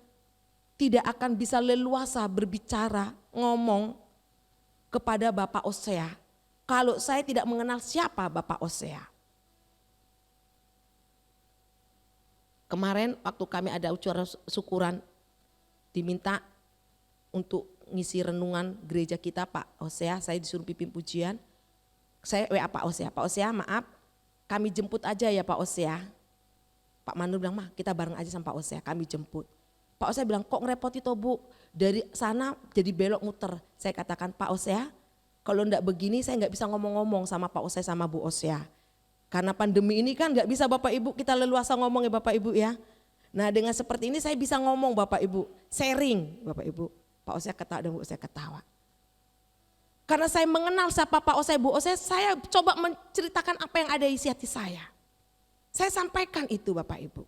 Speaker 2: tidak akan bisa leluasa berbicara, ngomong kepada Bapak Osea kalau saya tidak mengenal siapa Bapak Osea. Kemarin waktu kami ada acara syukuran, diminta untuk ngisi renungan gereja kita Pak Osea, saya disuruh pimpin pujian. Saya WA Pak Osea maaf, kami jemput aja ya Pak Osea. Pak Manu bilang, mah kita bareng aja sama Pak Osea, kami jemput. Pak Osea bilang, kok ngerepoti toh Bu, dari sana jadi belok muter. Saya katakan, Pak Osea, kalau enggak begini saya enggak bisa ngomong-ngomong sama Pak Osea sama Bu Osea. Karena pandemi ini kan enggak bisa Bapak Ibu kita leluasa ngomong ya Bapak Ibu ya. Nah dengan seperti ini saya bisa ngomong Bapak Ibu, sharing Bapak Ibu. Pak Osea ketawa dan Bu Osea ketawa. Karena saya mengenal siapa Pak Osea, Bu Osea, saya coba menceritakan apa yang ada isi hati saya. Saya sampaikan itu Bapak Ibu.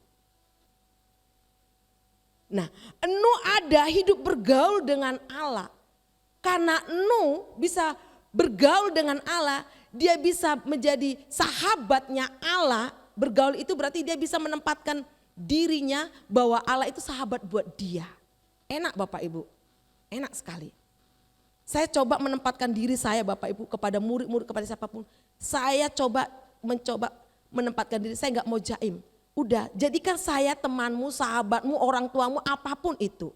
Speaker 2: Nah, Nuh ada hidup bergaul dengan Allah. Karena Nuh bisa bergaul dengan Allah, dia bisa menjadi sahabatnya Allah. Bergaul itu berarti dia bisa menempatkan dirinya bahwa Allah itu sahabat buat dia. Enak Bapak Ibu, enak sekali. Saya coba menempatkan diri saya Bapak Ibu kepada murid-murid, kepada siapapun. Saya mencoba menempatkan diri, saya nggak mau jaim. Udah, jadikan saya temanmu, sahabatmu, orang tuamu, apapun itu.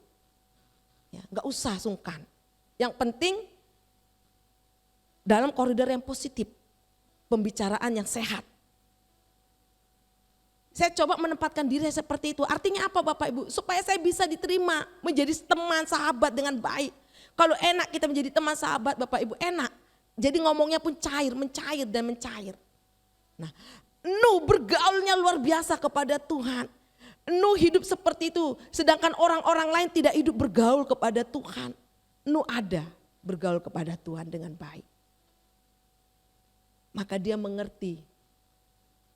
Speaker 2: Ya, nggak usah sungkan. Yang penting dalam koridor yang positif, pembicaraan yang sehat. Saya coba menempatkan diri seperti itu. Artinya apa Bapak Ibu? Supaya saya bisa diterima menjadi teman sahabat dengan baik. Kalau enak kita menjadi teman sahabat Bapak Ibu, enak. Jadi ngomongnya pun mencair dan mencair. Nah, Nuh bergaulnya luar biasa kepada Tuhan. Nuh hidup seperti itu, sedangkan orang-orang lain tidak hidup bergaul kepada Tuhan. Nuh ada bergaul kepada Tuhan dengan baik. Maka dia mengerti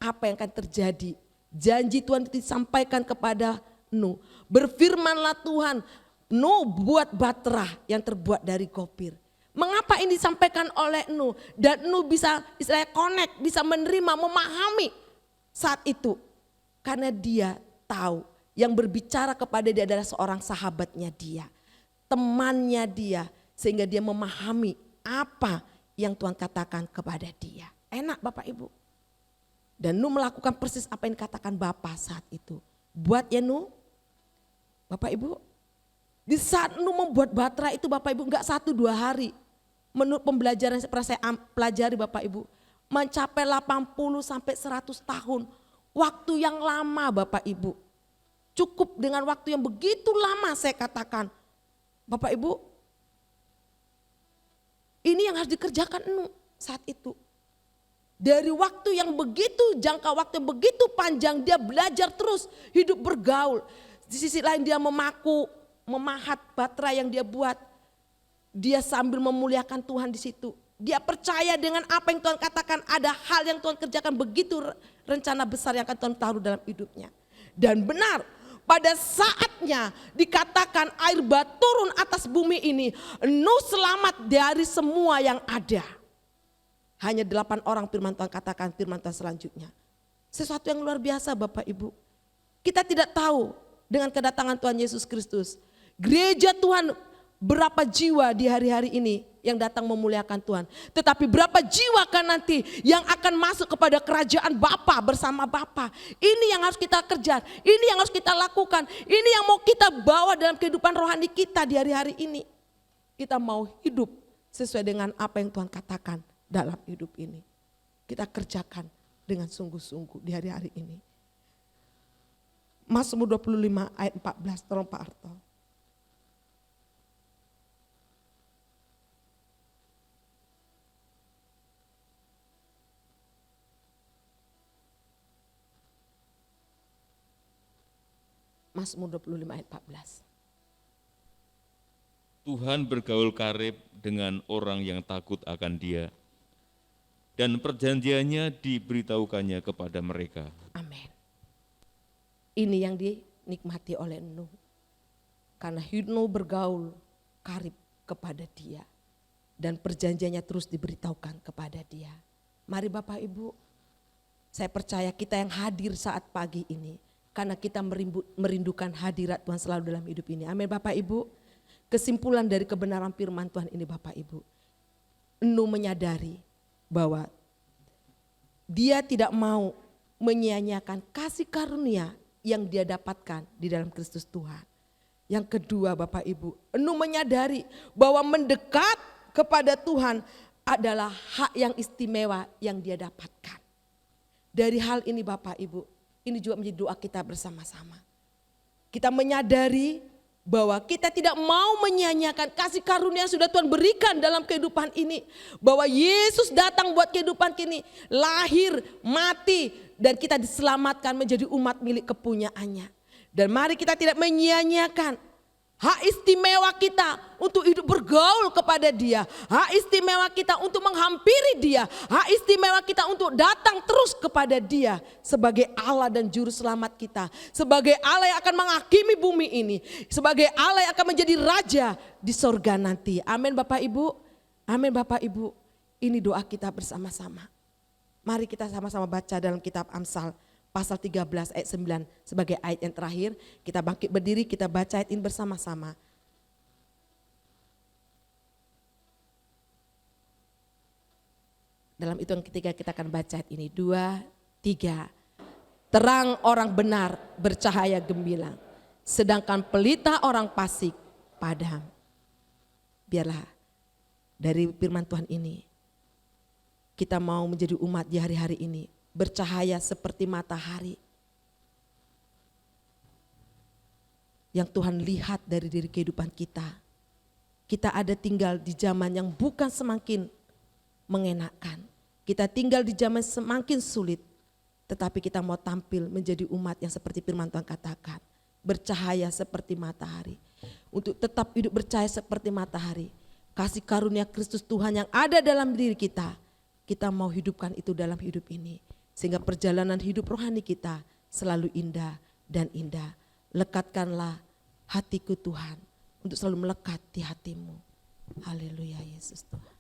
Speaker 2: apa yang akan terjadi. Janji Tuhan disampaikan kepada Nuh. Berfirmanlah Tuhan, Nuh buat batra yang terbuat dari kopir. Mengapa ini disampaikan oleh Nuh? Dan Nuh bisa istilahnya connect, bisa menerima, memahami saat itu. Karena dia tahu yang berbicara kepada dia adalah seorang sahabatnya dia. Temannya dia, sehingga dia memahami apa yang Tuhan katakan kepada dia. Enak Bapak Ibu. Dan Nuh melakukan persis apa yang dikatakan Bapa saat itu. Buat ya Nuh, Bapak Ibu. Di saat Nuh membuat batra itu Bapak Ibu enggak 1-2 hari. Menurut pembelajaran yang pernah saya pelajari Bapak Ibu. Mencapai 80 sampai 100 tahun. Waktu yang lama Bapak Ibu. Cukup dengan waktu yang begitu lama saya katakan. Bapak Ibu, ini yang harus dikerjakan Nuh saat itu. Dari waktu yang begitu, jangka waktu yang begitu panjang, dia belajar terus hidup bergaul. Di sisi lain dia memahat batra yang dia buat. Dia sambil memuliakan Tuhan di situ. Dia percaya dengan apa yang Tuhan katakan, ada hal yang Tuhan kerjakan, begitu rencana besar yang akan Tuhan taruh dalam hidupnya. Dan benar, pada saatnya dikatakan air bah turun atas bumi ini, Nuh selamat dari semua yang ada. Hanya 8 orang firman Tuhan katakan, firman Tuhan selanjutnya. Sesuatu yang luar biasa Bapak Ibu. Kita tidak tahu dengan kedatangan Tuhan Yesus Kristus. Gereja Tuhan berapa jiwa di hari-hari ini yang datang memuliakan Tuhan. Tetapi berapa jiwa kan nanti yang akan masuk kepada kerajaan Bapa bersama Bapa. Ini yang harus kita kejar, ini yang harus kita lakukan. Ini yang mau kita bawa dalam kehidupan rohani kita di hari-hari ini. Kita mau hidup sesuai dengan apa yang Tuhan katakan dalam hidup ini. Kita kerjakan dengan sungguh-sungguh di hari-hari ini. Mazmur 25 ayat 14, tolong Pak Arto. Mazmur 25 ayat 14.
Speaker 3: Tuhan bergaul karib dengan orang yang takut akan Dia, dan perjanjiannya diberitahukannya kepada mereka.
Speaker 2: Amin. Ini yang dinikmati oleh Nuh. Karena Nuh bergaul karib kepada Dia. Dan perjanjiannya terus diberitahukan kepada Dia. Mari Bapak Ibu, saya percaya kita yang hadir saat pagi ini, karena kita merindukan hadirat Tuhan selalu dalam hidup ini. Amin Bapak Ibu. Kesimpulan dari kebenaran firman Tuhan ini Bapak Ibu. Nuh menyadari bahwa dia tidak mau menyia-nyiakan kasih karunia yang dia dapatkan di dalam Kristus Tuhan. Yang kedua Bapak Ibu, Nuh menyadari bahwa mendekat kepada Tuhan adalah hak yang istimewa yang dia dapatkan. Dari hal ini Bapak Ibu, ini juga menjadi doa kita bersama-sama. Kita menyadari bahwa kita tidak mau menyia-nyiakan kasih karunia yang sudah Tuhan berikan dalam kehidupan ini. Bahwa Yesus datang buat kehidupan ini, lahir, mati, dan kita diselamatkan menjadi umat milik kepunyaannya. Dan mari kita tidak menyia-nyiakan Hak istimewa kita untuk hidup bergaul kepada Dia. Hak istimewa kita untuk menghampiri Dia. Hak istimewa kita untuk datang terus kepada Dia. Sebagai Allah dan Juru Selamat kita. Sebagai Allah yang akan menghakimi bumi ini. Sebagai Allah yang akan menjadi Raja di sorga nanti. Amin Bapak Ibu. Amin Bapak Ibu. Ini doa kita bersama-sama. Mari kita sama-sama baca dalam kitab Amsal. Pasal 13 ayat 9 sebagai ayat yang terakhir. Kita bangkit berdiri, kita baca ayat ini bersama-sama. Dalam hitungan ketiga kita akan baca ayat ini. 2, 3. Terang orang benar bercahaya gemilang, sedangkan pelita orang fasik padam. Biarlah dari firman Tuhan ini kita mau menjadi umat di hari-hari ini bercahaya seperti matahari yang Tuhan lihat dari diri kehidupan kita. Kita ada tinggal di zaman yang bukan semakin mengenakkan. Kita tinggal di zaman semakin sulit, tetapi kita mau tampil menjadi umat yang seperti firman Tuhan katakan, bercahaya seperti matahari. Untuk tetap hidup bercahaya seperti matahari, kasih karunia Kristus Tuhan yang ada dalam diri kita, kita mau hidupkan itu dalam hidup ini. Sehingga perjalanan hidup rohani kita selalu indah dan indah. Lekatkanlah hatiku Tuhan untuk selalu melekat di hatimu. Haleluya Yesus Tuhan.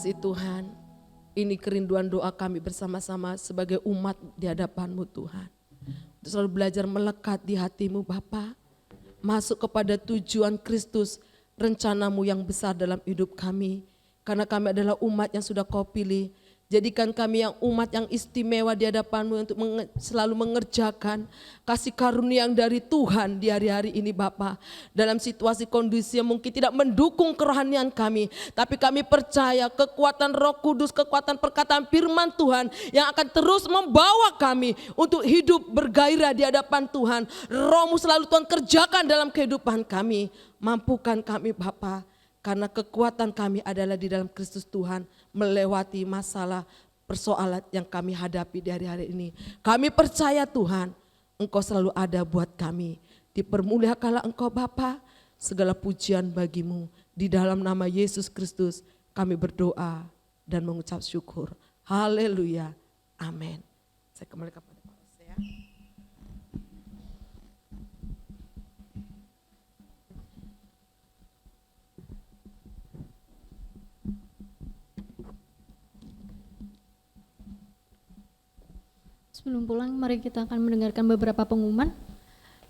Speaker 2: kasih Tuhan, ini kerinduan doa kami bersama-sama sebagai umat di hadapan-Mu Tuhan. Untuk selalu belajar melekat di hati-Mu Bapa, masuk kepada tujuan Kristus, rencana-Mu yang besar dalam hidup kami. Karena kami adalah umat yang sudah Kau pilih. Jadikan kami yang umat yang istimewa di hadapan-Mu untuk selalu mengerjakan kasih karunia yang dari Tuhan di hari-hari ini Bapa. Dalam situasi kondisi yang mungkin tidak mendukung kerohanian kami, tapi kami percaya kekuatan Roh Kudus, kekuatan perkataan firman Tuhan yang akan terus membawa kami untuk hidup bergairah di hadapan Tuhan. Roh-Mu selalu Tuhan kerjakan dalam kehidupan kami. Mampukan kami Bapa, karena kekuatan kami adalah di dalam Kristus Tuhan, melewati masalah persoalan yang kami hadapi di hari-hari ini. Kami percaya Tuhan, Engkau selalu ada buat kami. Dipermuliakanlah Engkau Bapa, segala pujian bagi-Mu. Di dalam nama Yesus Kristus kami berdoa dan mengucap syukur. Haleluya. Amin. Saya kembali kepada Pak Hosea.
Speaker 1: Sebelum pulang, mari kita akan mendengarkan beberapa pengumuman.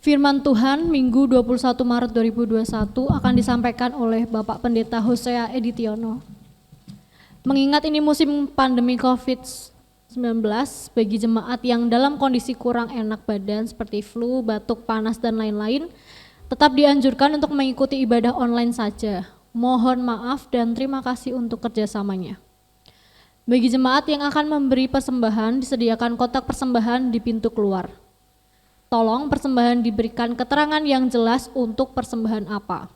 Speaker 1: Firman Tuhan Minggu 21 Maret 2021 akan disampaikan oleh Bapak Pendeta Hosea Editiono. Mengingat ini musim pandemi COVID-19, bagi jemaat yang dalam kondisi kurang enak badan seperti flu, batuk, panas, dan lain-lain, tetap dianjurkan untuk mengikuti ibadah online saja. Mohon maaf dan terima kasih untuk kerjasamanya. Bagi jemaat yang akan memberi persembahan, disediakan kotak persembahan di pintu keluar. Tolong persembahan diberikan keterangan yang jelas untuk persembahan apa.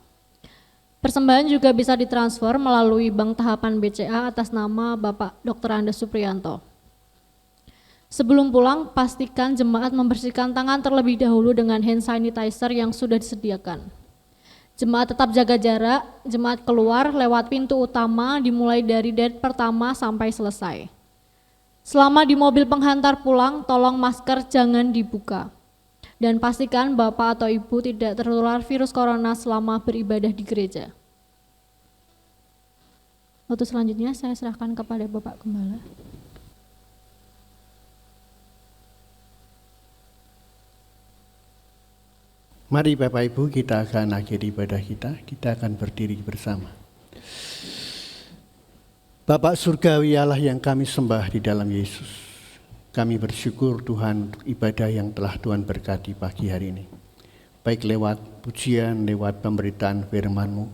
Speaker 1: Persembahan juga bisa ditransfer melalui bank tahapan BCA atas nama Bapak Dr. Andes Supriyanto. Sebelum pulang, pastikan jemaat membersihkan tangan terlebih dahulu dengan hand sanitizer yang sudah disediakan. Jemaat tetap jaga jarak, jemaat keluar lewat pintu utama dimulai dari det pertama sampai selesai. Selama di mobil penghantar pulang, tolong masker jangan dibuka. Dan pastikan Bapak atau Ibu tidak tertular virus corona selama beribadah di gereja. Untuk selanjutnya saya serahkan kepada Bapak Gembala.
Speaker 4: Mari Bapak Ibu, kita akan akhiri ibadah kita akan berdiri bersama. Bapak Surgawi Allah yang kami sembah di dalam Yesus, kami bersyukur Tuhan untuk ibadah yang telah Tuhan berkati pagi hari ini. Baik lewat pujian, lewat pemberitaan firman-Mu,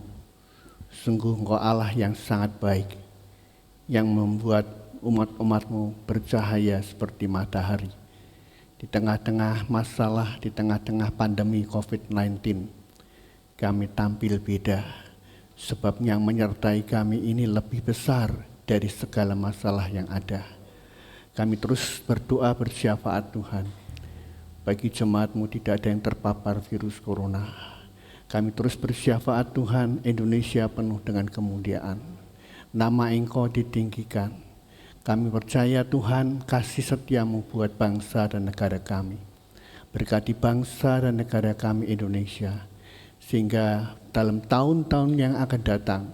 Speaker 4: sungguh Engkau Allah yang sangat baik, yang membuat umat-umat-Mu bercahaya seperti matahari. Di tengah-tengah masalah, di tengah-tengah pandemi COVID-19, kami tampil beda, sebab yang menyertai kami ini lebih besar dari segala masalah yang ada. Kami terus berdoa bersyafaat Tuhan, bagi jemaat-Mu tidak ada yang terpapar virus corona. Kami terus bersyafaat Tuhan, Indonesia penuh dengan kemuliaan. Nama Engkau ditinggikan. Kami percaya Tuhan kasih setia-Mu buat bangsa dan negara kami. Berkati bangsa dan negara kami Indonesia, sehingga dalam tahun-tahun yang akan datang,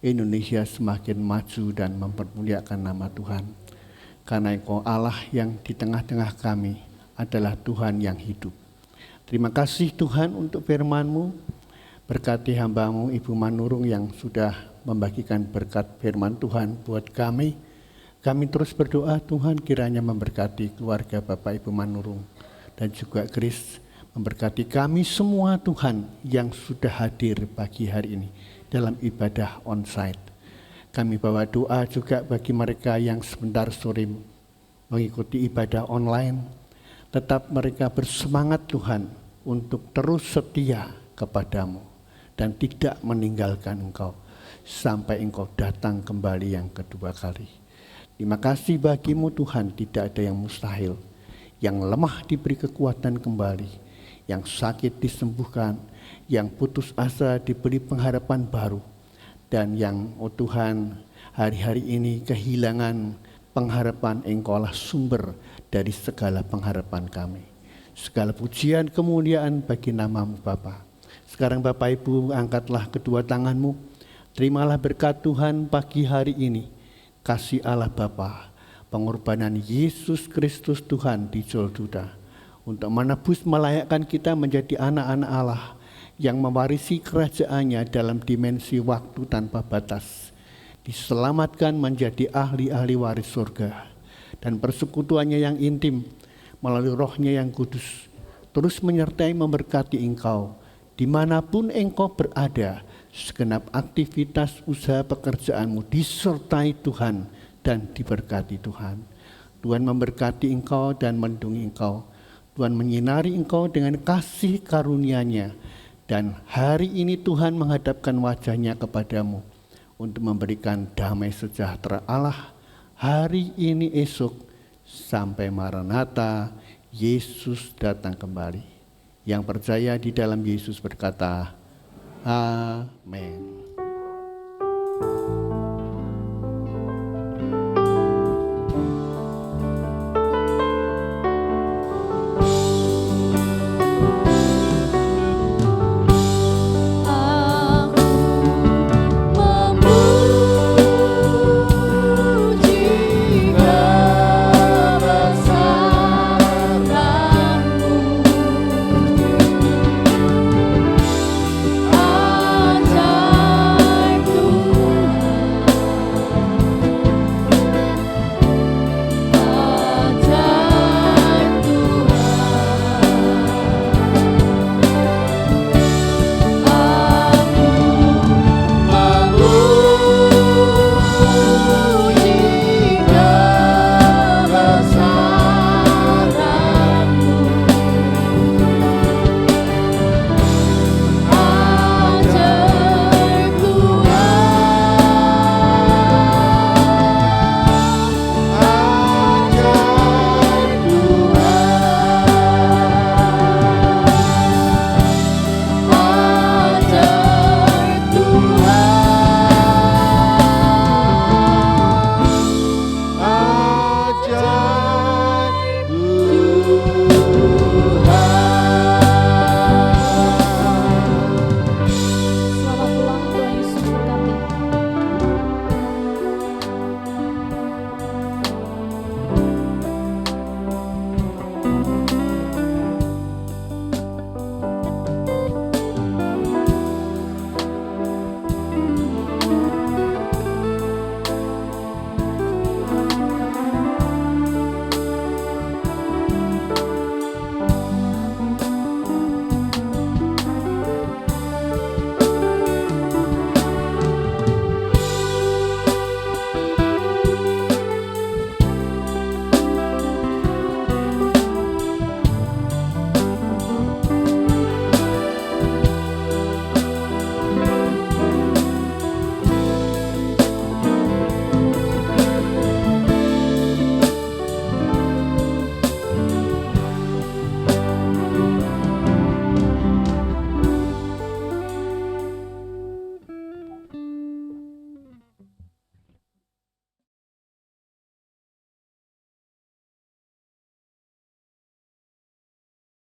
Speaker 4: Indonesia semakin maju dan mempermuliakan nama Tuhan. Karena Engkau Allah yang di tengah-tengah kami adalah Tuhan yang hidup. Terima kasih Tuhan untuk firman-Mu. Berkati hamba-Mu Ibu Manurung yang sudah membagikan berkat firman Tuhan buat kami. Kami terus berdoa Tuhan kiranya memberkati keluarga Bapak Ibu Manurung dan juga Kris, memberkati kami semua Tuhan yang sudah hadir pagi hari ini dalam ibadah onsite. Kami bawa doa juga bagi mereka yang sebentar sore mengikuti ibadah online, tetap mereka bersemangat Tuhan untuk terus setia kepadamu dan tidak meninggalkan Engkau sampai Engkau datang kembali yang kedua kali. Terima kasih bagimu Tuhan, tidak ada yang mustahil. Yang lemah diberi kekuatan kembali, yang sakit disembuhkan, yang putus asa diberi pengharapan baru, dan yang Tuhan hari-hari ini kehilangan pengharapan, Engkaulah sumber dari segala pengharapan kami. Segala pujian kemuliaan bagi nama-Mu Bapa. Sekarang Bapak Ibu angkatlah kedua tangan-Mu, terimalah berkat Tuhan pagi hari ini. kasih Allah Bapa, pengorbanan Yesus Kristus Tuhan di Golgota untuk menebus melayakkan kita menjadi anak-anak Allah yang mewarisi kerajaannya dalam dimensi waktu tanpa batas, diselamatkan menjadi ahli-ahli waris surga, dan persekutuannya yang intim melalui Roh-Nya yang kudus terus menyertai memberkati engkau dimanapun engkau berada. Segenap aktivitas usaha pekerjaanmu disertai Tuhan dan diberkati Tuhan. Tuhan memberkati engkau dan melindungi engkau. Tuhan menyinari engkau dengan kasih karunia-Nya. Dan hari ini Tuhan menghadapkan wajah-Nya kepadamu untuk memberikan damai sejahtera Allah hari ini, esok, sampai Maranatha, Yesus datang kembali. Yang percaya di dalam Yesus berkata, Amin.